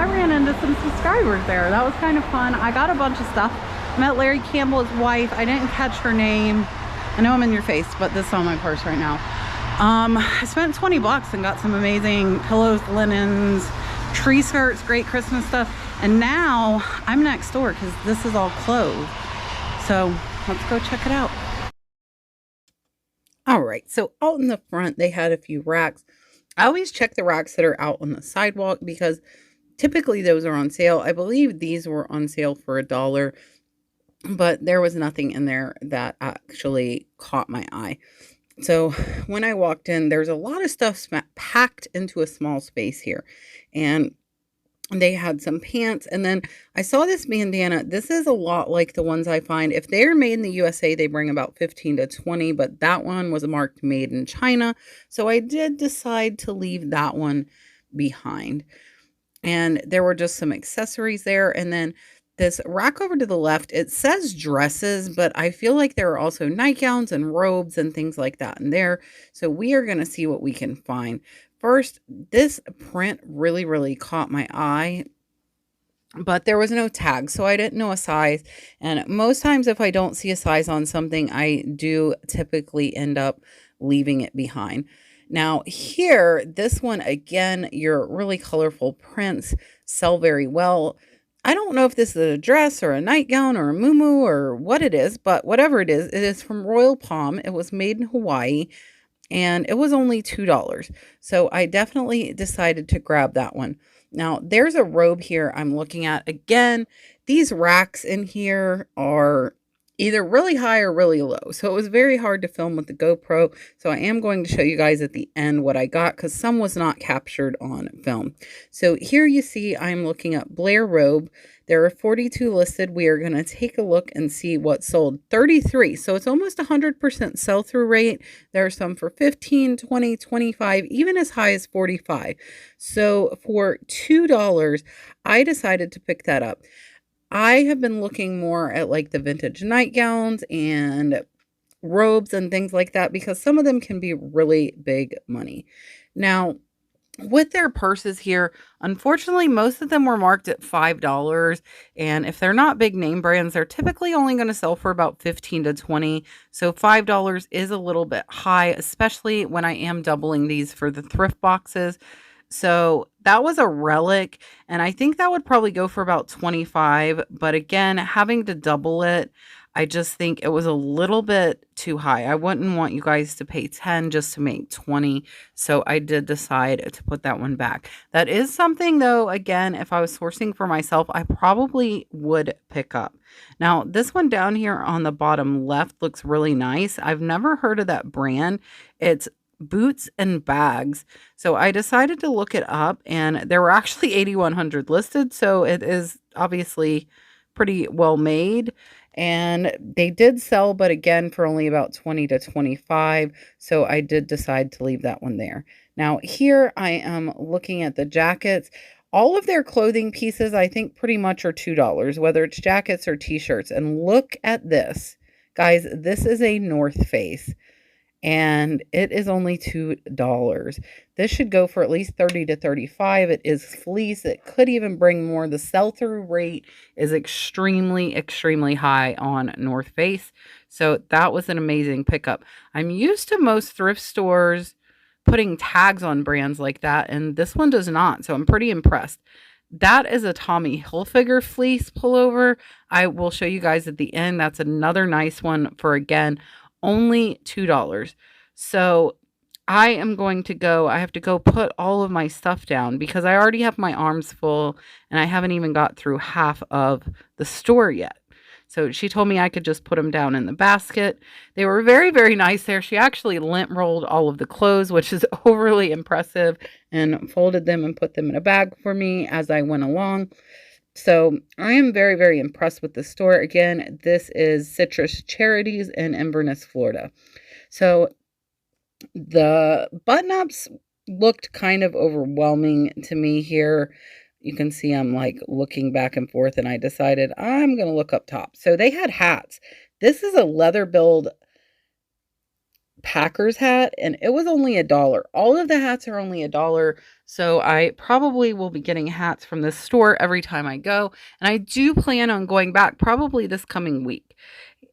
I ran into some subscribers there. That was kind of fun. I got a bunch of stuff. Met Larry Campbell, his wife. I didn't catch her name. I know I'm in your face, but this is on my purse right now. I spent 20 bucks and got some amazing pillows, linens, tree skirts, great Christmas stuff. And now I'm next door because this is all closed. So let's go check it out. All right, so out in the front, they had a few racks. I always check the racks that are out on the sidewalk because typically those are on sale. I believe these were on sale for $1, but there was nothing in there that actually caught my eye. So when I walked in, there's a lot of stuff packed into a small space here. And they had some pants, and then I saw this bandana. This is a lot like the ones I find. If they're made in the USA, they bring about 15 to 20, but that one was marked made in China. So I did decide to leave that one behind. And there were just some accessories there. And then this rack over to the left, it says dresses, but I feel like there are also nightgowns and robes and things like that in there. So we are going to see what we can find. First, this print really caught my eye, but there was no tag, so I didn't know a size. And most times if I don't see a size on something, I do typically end up leaving it behind. Now here, this one, again, your really colorful prints sell very well. I don't know if this is a dress or a nightgown or a muumuu or what it is, but whatever it is from Royal Palm. It was made in Hawaii. And it was only $2. So I definitely decided to grab that one. Now, there's a robe here I'm looking at. Again, these racks in here are either really high or really low. So it was very hard to film with the GoPro. So I am going to show you guys at the end what I got because some was not captured on film. So here you see I'm looking at Blair robe. There are 42 listed. We are going to take a look and see what sold. 33. So it's almost 100% sell-through rate. There are some for 15, 20, 25, even as high as 45. So for $2, I decided to pick that up. I have been looking more at like the vintage nightgowns and robes and things like that because some of them can be really big money. Now, with their purses here, unfortunately, most of them were marked at $5. And if they're not big name brands, they're typically only going to sell for about 15 to 20. So $5 is a little bit high, especially when I am doubling these for the thrift boxes. So that was a relic, and I think that would probably go for about 25. But again, having to double it, I just think it was a little bit too high. I wouldn't want you guys to pay 10 just to make 20. So I did decide to put that one back. That is something though, again, if I was sourcing for myself, I probably would pick up. Now, this one down here on the bottom left looks really nice. I've never heard of that brand. It's Boots and Bags. So I decided to look it up, and there were actually 8,100 listed. So it is obviously pretty well made. And they did sell, but again, for only about 20 to 25. So I did decide to leave that one there. Now here I am looking at the jackets. All of their clothing pieces, I think pretty much are $2, whether it's jackets or t-shirts. And look at this. Guys, this is a North Face. And it is only $2. This should go for at least 30 to 35. It is fleece. It could even bring more. The sell-through rate is extremely high on North Face. So that was an amazing pickup. I'm used to most thrift stores putting tags on brands like that, and this one does not. So I'm pretty impressed. That is a Tommy Hilfiger fleece pullover. I will show you guys at the end. That's another nice one for, again, only $2. So I am going to go, I have to go put all of my stuff down because I already have my arms full and I haven't even got through half of the store yet. So she told me I could just put them down in the basket. They were very nice there. She actually lint rolled all of the clothes, which is overly impressive, and folded them and put them in a bag for me as I went along. So I am very impressed with the store. Again, this is Citrus Charities in Inverness, Florida. So the button-ups looked kind of overwhelming to me here. You can see I'm like looking back and forth, and I decided I'm going to look up top. So they had hats. This is a leather build Packers hat, and it was only $1. All of the hats are only $1, so I probably will be getting hats from this store every time I go, and I do plan on going back probably this coming week.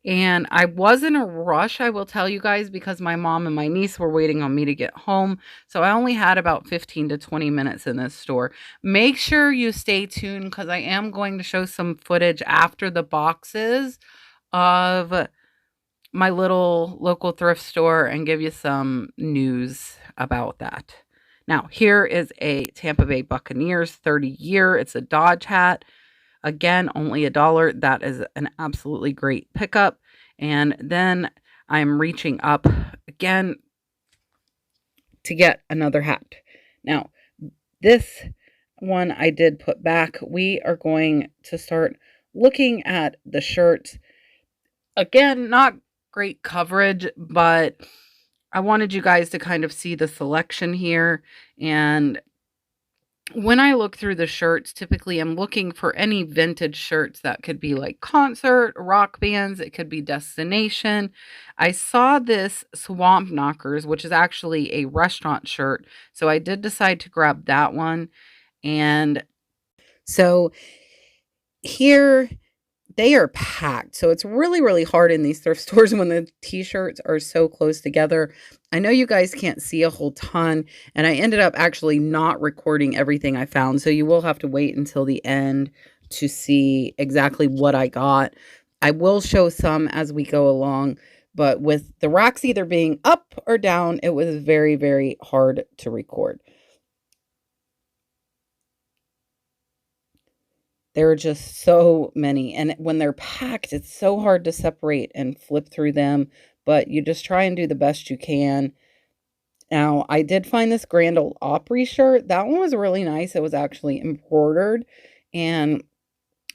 And I was in a rush, I will tell you guys, because my mom and my niece were waiting on me to get home. So I only had about 15 to 20 minutes in this store. Make sure you stay tuned because I am going to show some footage after the boxes of my little local thrift store and give you some news about that. Now, here is a Tampa Bay Buccaneers 30-year. It's a Dodge hat. Again, only $1. That is an absolutely great pickup. And then I'm reaching up again to get another hat. Now, this one I did put back. We are going to start looking at the shirts. Again, not great coverage, but I wanted you guys to kind of see the selection here. And when I look through the shirts, typically I'm looking for any vintage shirts that could be like concert, rock bands. It could be destination. I saw this Swamp Knockers, which is actually a restaurant shirt. So I did decide to grab that one. And so here they are packed. So it's really, really hard in these thrift stores when the t-shirts are so close together. I know you guys can't see a whole ton, and I ended up actually not recording everything I found. So you will have to wait until the end to see exactly what I got. I will show some as we go along, but with the racks either being up or down, it was very, very hard to record. There are just so many, and when they're packed, it's so hard to separate and flip through them, but you just try and do the best you can. Now, I did find this Grand Ole Opry shirt. That one was really nice. It was actually embroidered, and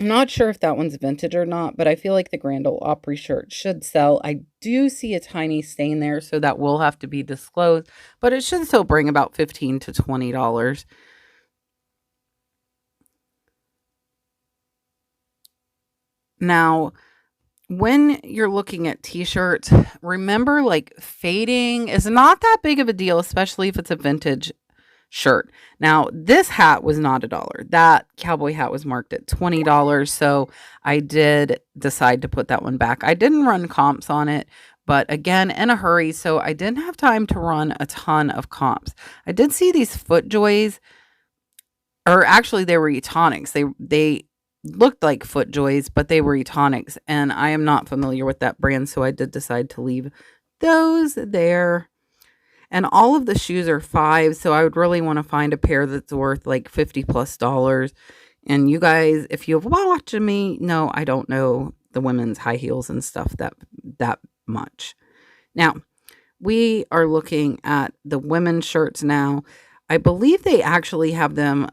I'm not sure if that one's vintage or not, but I feel like the Grand Ole Opry shirt should sell. I do see a tiny stain there, so that will have to be disclosed, but it should still bring about $15 to $20. Now, when you're looking at t-shirts, remember like fading is not that big of a deal, especially if it's a vintage shirt. Now, this hat was not $1. That cowboy hat was marked at $20, so I did decide to put that one back. I didn't run comps on it, but again, in a hurry, so I didn't have time to run a ton of comps. I did see these FootJoys, or actually they were Etonics. They looked like FootJoys, but they were Etonics, and I am not familiar with that brand, so I did decide to leave those there. And all of the shoes are $5, so I would really want to find a pair that's worth like $50+. And you guys, if you've watched me, no, I don't know the women's high heels and stuff that much. Now, we are looking at the women's shirts now. I believe they actually have them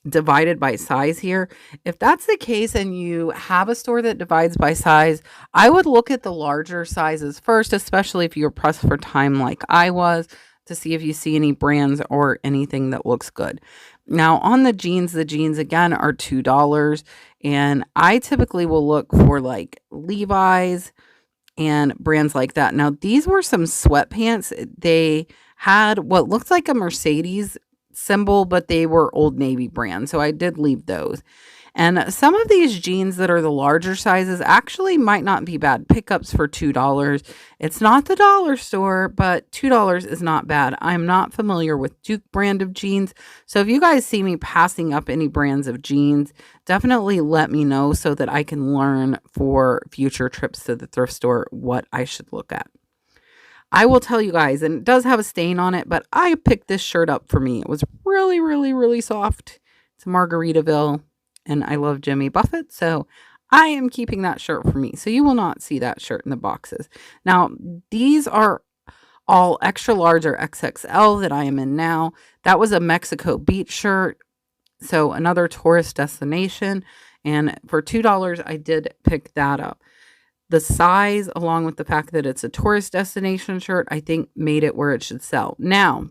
divided by size here. If that's the case and you have a store that divides by size, I would look at the larger sizes first, especially if you're pressed for time like I was, to see if you see any brands or anything that looks good. Now, on the jeans again are $2, and I typically will look for like Levi's and brands like that. Now, these were some sweatpants. They had what looked like a Mercedes symbol, but they were Old Navy brand, so I did leave those. And some of these jeans that are the larger sizes actually might not be bad pickups for $2. It's not the dollar store, but $2 is not bad. I'm not familiar with Duke brand of jeans, so if you guys see me passing up any brands of jeans, definitely let me know so that I can learn for future trips to the thrift store what I should look at. I will tell you guys, and it does have a stain on it, but I picked this shirt up for me. It was really, really, really soft. It's Margaritaville, and I love Jimmy Buffett, so I am keeping that shirt for me. So you will not see that shirt in the boxes. Now, these are all extra large or XXL that I am in now. That was a Mexico Beach shirt, so another tourist destination, and for $2, I did pick that up. The size, along with the fact that it's a tourist destination shirt, I think made it where it should sell. Now,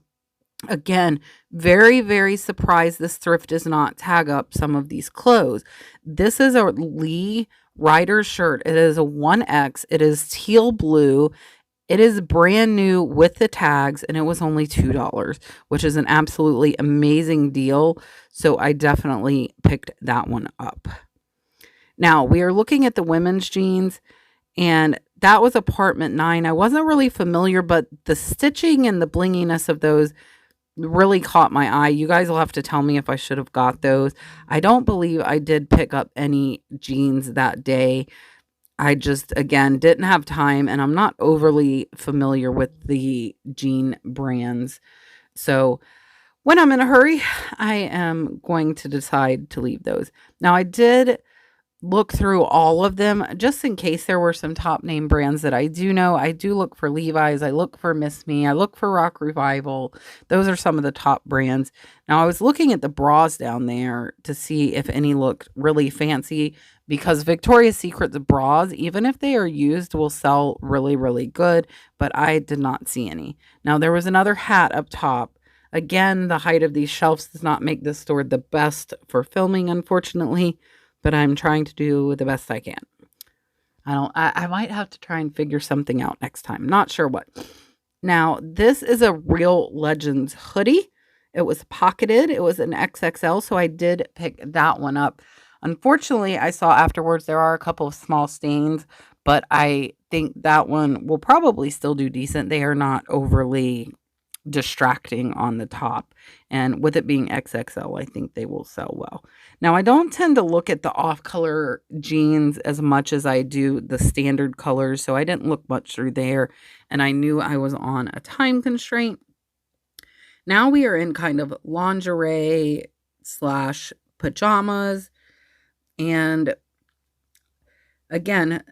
again, very, very surprised this thrift does not tag up some of these clothes. This is a Lee Ryder shirt. It is a 1X. It is teal blue. It is brand new with the tags, and it was only $2, which is an absolutely amazing deal. So I definitely picked that one up. Now we are looking at the women's jeans, and that was apartment 9. I wasn't really familiar, but the stitching and the blinginess of those really caught my eye. You guys will have to tell me if I should have got those. I don't believe I did pick up any jeans that day. I just, again, didn't have time, and I'm not overly familiar with the jean brands. So when I'm in a hurry, I am going to decide to leave those. Now, I did look through all of them just in case there were some top name brands that I do know. I do look for Levi's, I look for Miss Me, I look for Rock Revival. Those are some of the top brands. Now, I was looking at the bras down there to see if any looked really fancy, because Victoria's Secret's bras, even if they are used, will sell really, really good, but I did not see any. Now, there was another hat up top. Again, the height of these shelves does not make this store the best for filming, unfortunately, but I'm trying to do the best I can. I might have to try and figure something out next time. Not sure what. Now, this is a Real Legends hoodie. It was pocketed. It was an XXL, so I did pick that one up. Unfortunately, I saw afterwards there are a couple of small stains, but I think that one will probably still do decent. They are not overly distracting on the top, and with it being XXL, I think they will sell well. Now, I don't tend to look at the off-color jeans as much as I do the standard colors, so I didn't look much through there, and I knew I was on a time constraint. Now we are in kind of lingerie slash pajamas, and again,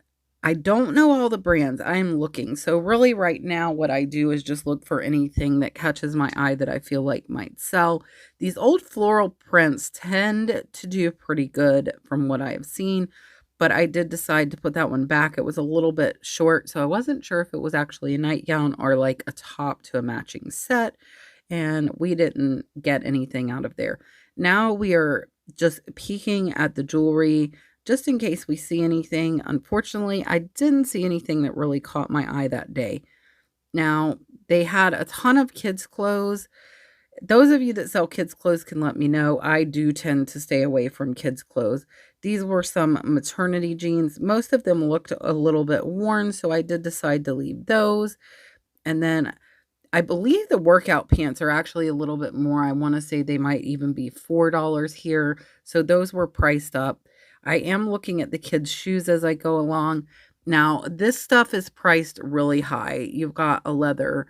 I don't know all the brands. I'm looking. So really right now what I do is just look for anything that catches my eye that I feel like might sell. These old floral prints tend to do pretty good from what I have seen, but I did decide to put that one back. It was a little bit short, so I wasn't sure if it was actually a nightgown or like a top to a matching set, and we didn't get anything out of there. Now we are just peeking at the jewelry, just in case we see anything. Unfortunately, I didn't see anything that really caught my eye that day. Now, they had a ton of kids' clothes. Those of you that sell kids' clothes can let me know. I do tend to stay away from kids' clothes. These were some maternity jeans. Most of them looked a little bit worn, so I did decide to leave those. And then I believe the workout pants are actually a little bit more. I want to say they might even be $4 here. So those were priced up. I am looking at the kids' shoes as I go along. Now, this stuff is priced really high. You've got a leather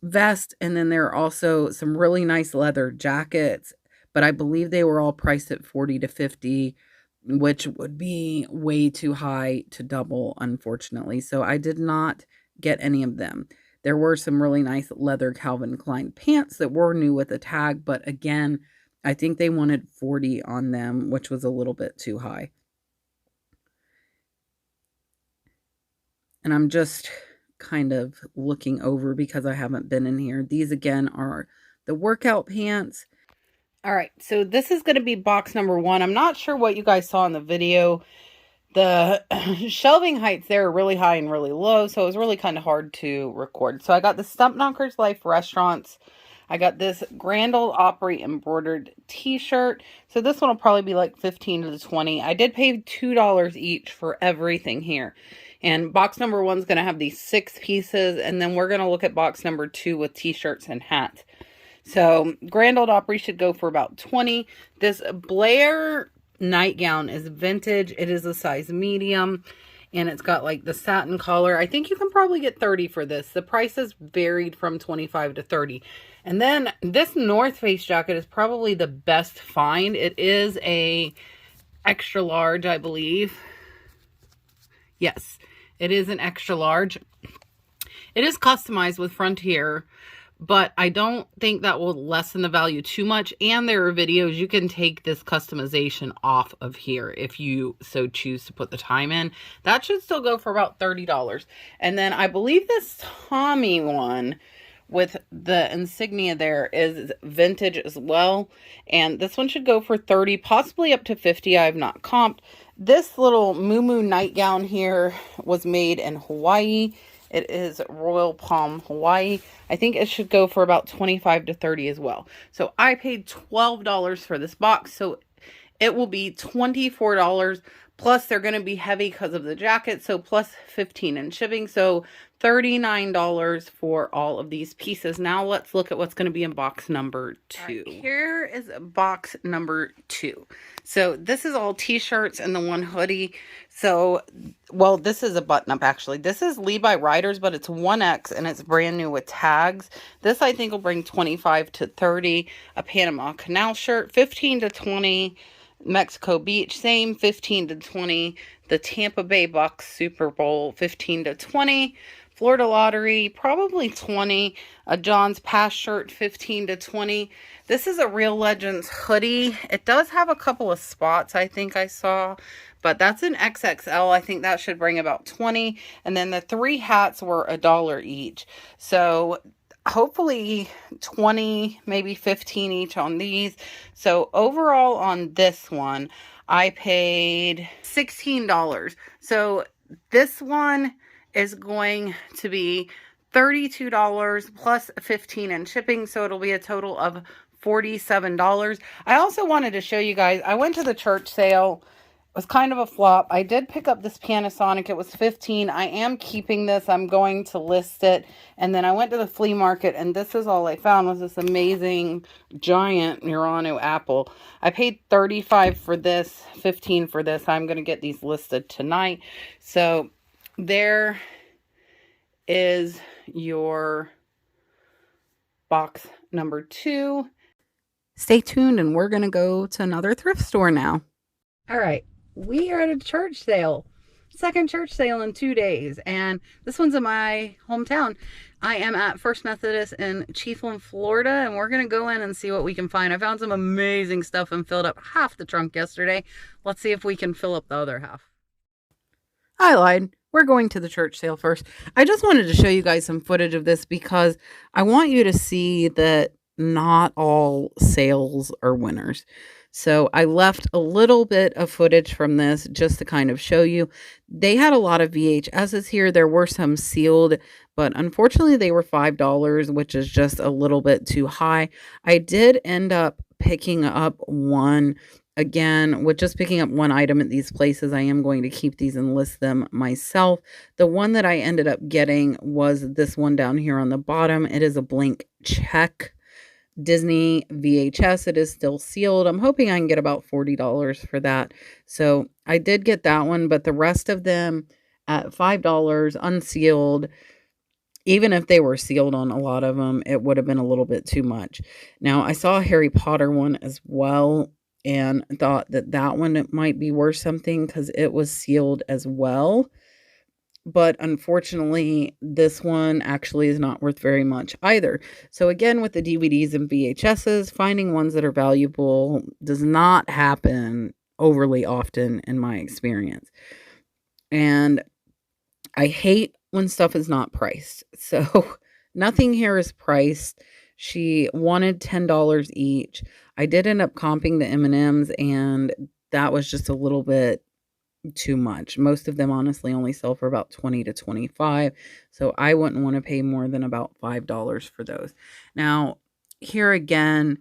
vest, and then there are also some really nice leather jackets, but I believe they were all priced at $40 to $50, which would be way too high to double, unfortunately. So I did not get any of them. There were some really nice leather Calvin Klein pants that were new with a tag, but again, I think they wanted 40 on them, which was a little bit too high. And I'm just kind of looking over because I haven't been in here. These again are the workout pants. All right, so this is going to be box number 1. I'm not sure what you guys saw in the video. The shelving heights there are really high and really low, so it was really kind of hard to record. So I got the Stump Knockers Life Restaurants. I got this Grand Ole Opry embroidered t-shirt. So this one will probably be like 15 to 20. I did pay $2 each for everything here. And box number 1 is going to have these 6 pieces. And then we're going to look at box number 2 with t-shirts and hats. So Grand Ole Opry should go for about 20. This Blair nightgown is vintage. It is a size medium. And it's got like the satin collar. I think you can probably get 30 for this. The prices varied from 25 to 30. And then this North Face jacket is probably the best find. It is a extra large, I believe. Yes, it is an extra large. It is customized with Frontier, but I don't think that will lessen the value too much. And there are videos you can take this customization off of here if you so choose to put the time in. That should still go for about $30. And then I believe this Tommy one with the insignia there is vintage as well. And this one should go for 30, possibly up to 50. I have not comped. This little Moo nightgown here was made in Hawaii. It is Royal Palm, Hawaii. I think it should go for about 25 to 30 as well. So I paid $12 for this box. So it will be $24. Plus, they're going to be heavy because of the jacket. So plus 15 in shipping. So $39 for all of these pieces. Now let's look at what's going to be in box number 2. Right, here is box number 2. So this is all t-shirts and the one hoodie. So, well, this is a button up actually. This is Levi Riders, but it's 1X and it's brand new with tags. This I think will bring 25 to 30. A Panama Canal shirt, 15 to 20. Mexico Beach, same, 15 to 20. The Tampa Bay Bucks Super Bowl, 15 to 20. Florida Lottery, probably 20. A John's Pass shirt, 15 to 20. This is a Real Legends hoodie. It does have a couple of spots I think I saw, but that's an XXL. I think that should bring about 20. And then the 3 hats were $1 each. So hopefully 20, maybe 15 each on these. So overall on this one, I paid $16. So this one is going to be $32 plus 15 in shipping. So it'll be a total of $47. I also wanted to show you guys, I went to the church sale. It was kind of a flop. I did pick up this Panasonic. It was $15. I am keeping this. I'm going to list it. And then I went to the flea market, and this is all I found was this amazing giant Murano apple. I paid $35 for this, $15 for this. I'm going to get these listed tonight. So there is your box number 2. Stay tuned, and we're going to go to another thrift store now. All right. We are at a church sale, second church sale in 2 days, and this one's in my hometown. I am at First Methodist in Chiefland, Florida, and we're going to go in and see what we can find. I found some amazing stuff and filled up half the trunk yesterday. Let's see if we can fill up the other half. I lied. We're going to the church sale first. I just wanted to show you guys some footage of this because I want you to see that not all sales are winners. So I left a little bit of footage from this just to kind of show you. They had a lot of VHSs here. There were some sealed, but unfortunately they were $5, which is just a little bit too high. I did end up picking up one. Again, with just picking up one item at these places, I am going to keep these and list them myself. The one that I ended up getting was this one down here on the bottom. It is a blank check Disney VHS. It is still sealed. I'm hoping I can get about $40 for that. So I did get that one, but the rest of them at $5 unsealed, even if they were sealed on a lot of them, it would have been a little bit too much. Now I saw a Harry Potter one as well and thought that that one might be worth something because it was sealed as well. But unfortunately, this one actually is not worth very much either. So again, with the DVDs and VHSs, finding ones that are valuable does not happen overly often in my experience. And I hate when stuff is not priced. So nothing here is priced. She wanted $10 each. I did end up comping the M&Ms, and that was just a little bit too much. Most of them honestly only sell for about 20 to 25. So I wouldn't want to pay more than about $5 for those. Now, here again,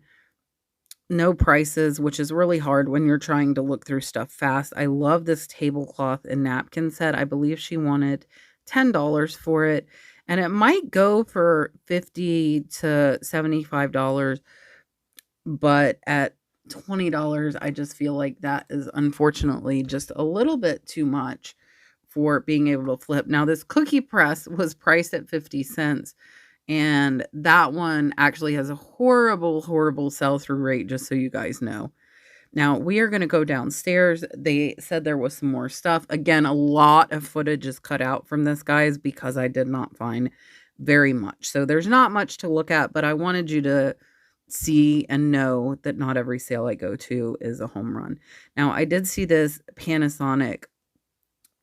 no prices, which is really hard when you're trying to look through stuff fast. I love this tablecloth and napkin set. I believe she wanted $10 for it, and it might go for $50 to $75, but at $20, I just feel like that is unfortunately just a little bit too much for being able to flip. Now, this cookie press was priced at 50 cents, and that one actually has a horrible sell-through rate, just so you guys know. Now, we are going to go downstairs. They said there was some more stuff. Again, a lot of footage is cut out from this, guys, because I did not find very much. So there's not much to look at, but I wanted you to see and know that not every sale I go to is a home run. Now, I did see this Panasonic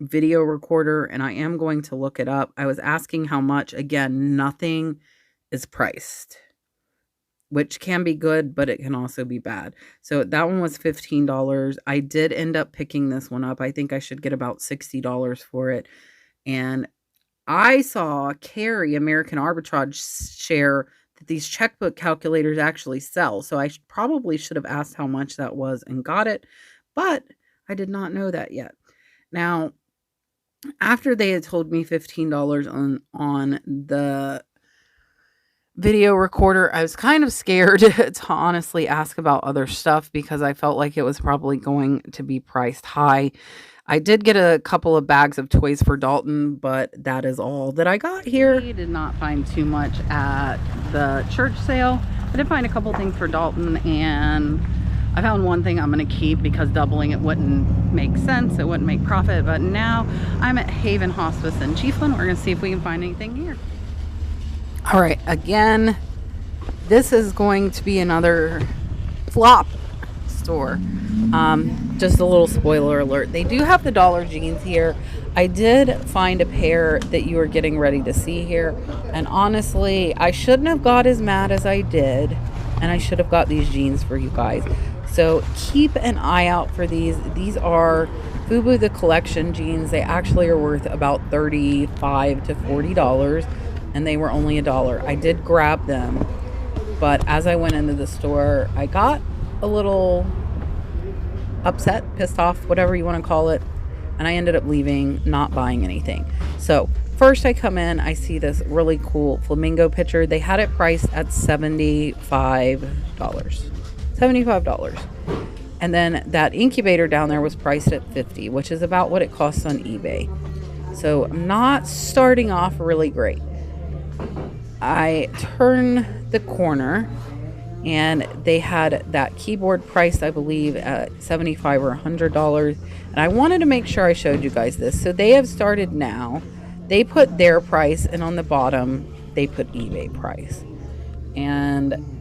video recorder, and I am going to look it up. I was asking how much. Again, nothing is priced, which can be good, but it can also be bad. So that one was $15. I did end up picking this one up. I think I should get about $60 for it. And I saw Carrie American Arbitrage share that these checkbook calculators actually sell. So I probably should have asked how much that was and got it, but I did not know that yet. Now, after they had told me $15 on the video recorder, I was kind of scared to honestly ask about other stuff because I felt like it was probably going to be priced high. I did get a couple of bags of toys for Dalton, but that is all that I got here. I did not find too much at the church sale. I did find a couple things for Dalton, and I found one thing I'm going to keep because doubling it wouldn't make sense. It wouldn't make profit. But now I'm at Haven Hospice in Chiefland. We're going to see if we can find anything here. All right, again, this is going to be another flop store. Just a little spoiler alert. They do have the dollar jeans here. I did find a pair that you are getting ready to see here. And honestly, I shouldn't have got as mad as I did. And I should have got these jeans for you guys. So keep an eye out for these. These are FUBU the collection jeans. They actually are worth about $35 to $40. And they were only $1. I did grab them. But as I went into the store, I got a little upset, pissed off, whatever you want to call it, and I ended up leaving, not buying anything. So first I come in, I see this really cool flamingo picture. They had it priced at $75. And then that incubator down there was priced at $50, which is about what it costs on eBay. So I'm not starting off really great. I turn the corner and they had that keyboard priced, I believe, at $75 or $100. And I wanted to make sure I showed you guys this. So they have started now. They put their price, and on the bottom, they put eBay price. And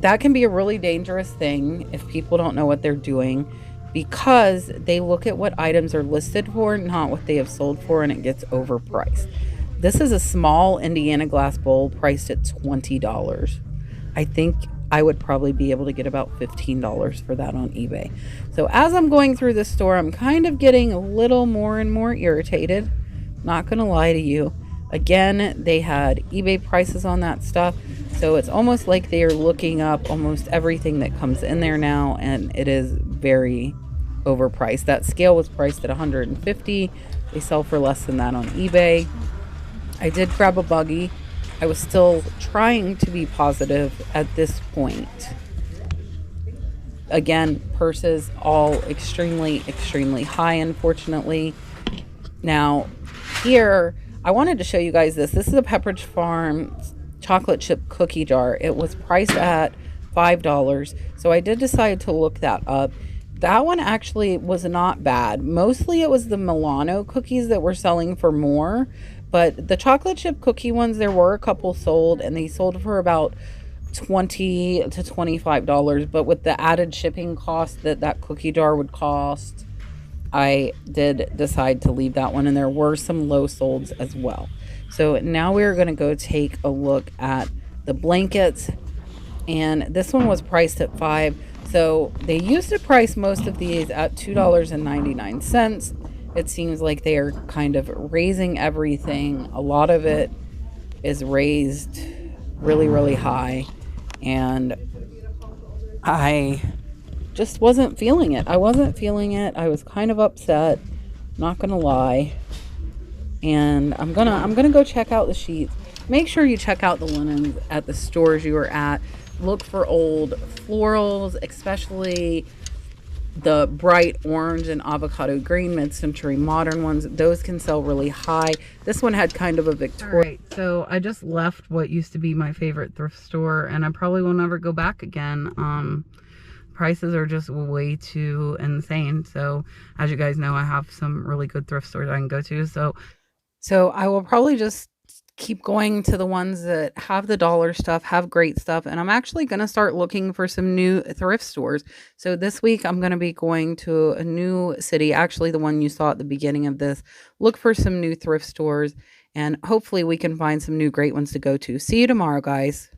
that can be a really dangerous thing if people don't know what they're doing, because they look at what items are listed for, not what they have sold for, and it gets overpriced. This is a small Indiana glass bowl priced at $20. I think I would probably be able to get about $15 for that on eBay. So as I'm going through the store, I'm kind of getting a little more and more irritated. Not going to lie to you. Again, they had eBay prices on that stuff. So it's almost like they are looking up almost everything that comes in there now, and it is very overpriced. That scale was priced at $150. They sell for less than that on eBay. I did grab a buggy. I was still trying to be positive at this point. Again, purses all extremely, extremely high, unfortunately. Now, here, I wanted to show you guys this. This is a Pepperidge Farm chocolate chip cookie jar. It was priced at $5. So I did decide to look that up. That one actually was not bad. Mostly it was the Milano cookies that were selling for more. But the chocolate chip cookie ones, there were a couple sold, and they sold for about $20 to $25. But with the added shipping cost that cookie jar would cost, I did decide to leave that one. And there were some low solds as well. So now we're going to go take a look at the blankets. And this one was priced at $5. So they used to price most of these at $2.99. It seems like they are kind of raising everything. A lot of it is raised really, really high. And I just wasn't feeling it. I wasn't feeling it. I was kind of upset. Not going to lie. And I'm gonna go check out the sheets. Make sure you check out the linens at the stores you are at. Look for old florals, especially the bright orange and avocado green mid-century modern ones. Those can sell really high. This one had kind of a Victoria. All right, so I just left what used to be my favorite thrift store, and I probably will never go back again. Prices are just way too insane. So as you guys know, I have some really good thrift stores I can go to. So I will probably just keep going to the ones that have the dollar stuff, have great stuff. And I'm actually going to start looking for some new thrift stores. So this week I'm going to be going to a new city, actually the one you saw at the beginning of this. Look for some new thrift stores, and hopefully we can find some new great ones to go to. See you tomorrow, guys.